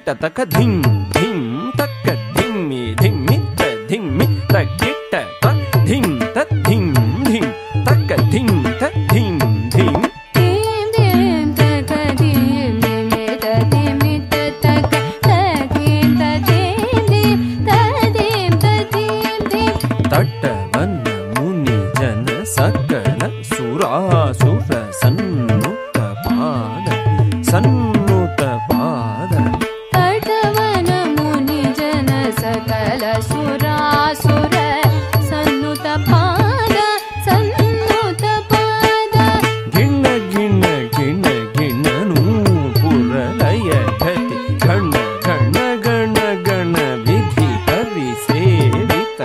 ಕಿಟ್ಟ ತಕ ಧಿಂ ಧಿಂ ತಕ್ಕ ಧಿಮ್ಮಿ ಧಿಮ್ಮಿ ತ ಧಿಮ್ಮಿ ತ ಕಿಟ್ಟ ತ ಧಿಂ ತ ಧಿಂ ಧಿಂ ತಕ್ಕ ಧಿಂ ತ ಧಿಂ ಧಿಂ ತಟ್ಟವನ್ನ ಮುನಿ ಜನ ಸಕಲ ಸುರಾಸುರ ಸನ್ನುತ ಪಾದ ಸನ್ನುತ ಪಾದ ತಟವನ ಮುನಿ ಜನ ಸಕಲ ಸುರಾಸುರ ಸನ್ನುತ ಪಾದ ಸನ್ನುತ ಪಾದ ಗಿಣ್ಣ ಗಿಣ್ಣ ಗಿಣ್ಣ ಗಿಣ್ಣನು ಪುರಲಯ ಗತಿ ಗಣ ಗಣ ಗಣ ಗಣ ವಿಧಿ ಹರಿ ಸೇವಿತ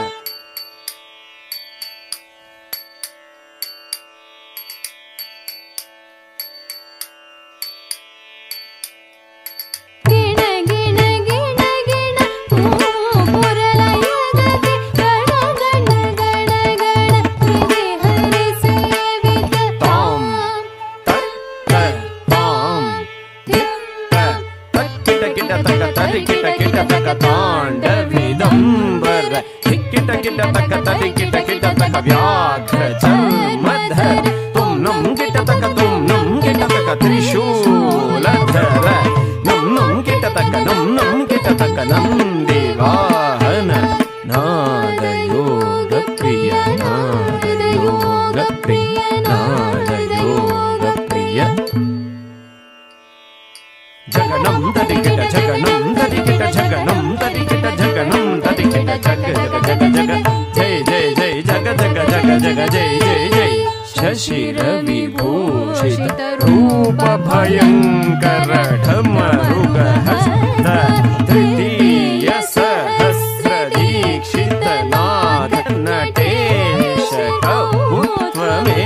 ಗಿಣ ಗಿಣ ಗಿಣ ಗಿಣ ಪುರಲಯ ಗತಿ ಗಣ ಗಣ ಗಣ ಗಣ ವಿಧಿ ಹರಿ ಸೇವಿತ ತಾಂ ತಕ್ಕ ತಾಂ ತಿಕ್ಕ ತಕ್ಕಿಟ ಕಿಟ ತಕ ತರಿ ಕಿಟ ಕಿಟ ತಕ ತಾಂಡವಿದಂಬರ ಕಿಟ ಕಿಟ ತಕ ತರಿ ಕಿಟ ಕಿಟ ತಕ ವ್ಯಾಘ್ರ ಚರ್ಮಧರ ತುಂ ನಂ ಕಿಟ ತಕ ತುಂ ನಂ ಕಿಟ ತಕ ತ್ರಿಶೂಲಧರ ನಂ ನಂ ಕಿಟ ತಕ ನಂ ನಂ ಕಿಟ ತಕ ನಂದಿ ವಾಹನ ನಾದ ಯೋಗ ಪ್ರಿಯ ನಾದ ಯೋಗ ಪ್ರಿಯ ನಾದ ಯೋಗ ಪ್ರಿಯ ಜಗಣಂ ತದಿಕಿಟ ಜಗಣಂ ತದಿಕಿಟ ಜಗಣಂ ತದಿಕಿಟ ಜಗಣಂ ತದಿಕಿಟ ಜಗ ಜಗ ಜಗ ಜಗ ಜಯ ಜಯ ಜಯ ಜಗ ಜಗ ಜಗ ಜಗ ಜಯ ಜಯ ಜಯ ಶಶಿರ ವಿಭೂಷಿತ ರೂಪ ಭಯಂಕರ ಢಮರುಗ ಹಸ್ತ ತೃತೀಯ ಸಹಸ್ರ ದೀಕ್ಷಿತ ನಾಥ ನಟೇಶ ಕೌತ್ವಮೇ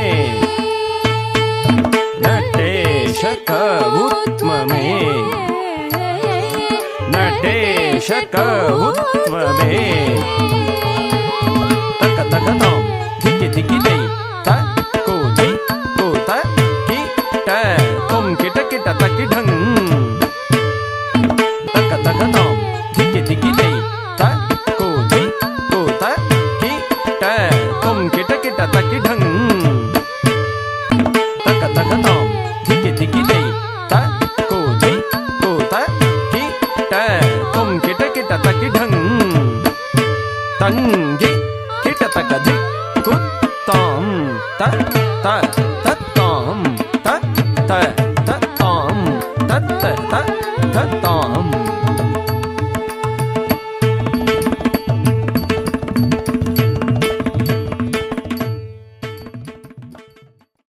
ನಟೇಶ ಕೌತ್ವಮೇ ನಟೇಶ ಕೌತ್ವಮೇ ತಕ ತಕ ತಾಂ ಧಿಕ್ಕಿ ಧಿಕ್ಕಿ ಜೈ ತ ಕೋ ಜೈ ಕೋ ತ ಕಿ ಟ ತುಂ ಕಿಟ ಕಿಟ ತಕಿ ಢಂ ತಕ ತಕ ತಾಂ ಧಿಕ್ಕಿ ಧಿಕ್ಕಿ ಜೈ ತ ಕೋ ಜೈ ಕೋ ತ ಕಿ ಟ ತುಂ ಕಿಟ ಕಿಟ ತಕಿ ಢಂ ತಕ ತಕ ತಾಂ ಧಿಕ್ಕಿ ಧಿಕ್ಕಿ ಜೈ ತ ಕೋ ಜೈ ಕೋ ತ ಕಿ ಟ ತುಂ ಕಿಟ ಕಿಟ ತಕಿ ಢಂ ತಂಗಿ ಕಿಟ ತಕ ಧಿ ಕುತ್ತಾಂ ತ ತ ತತ್ತಾಂ ತ ತ ತತ್ತಾಂ ತತ್ತ ತ ತತ್ತಾಂ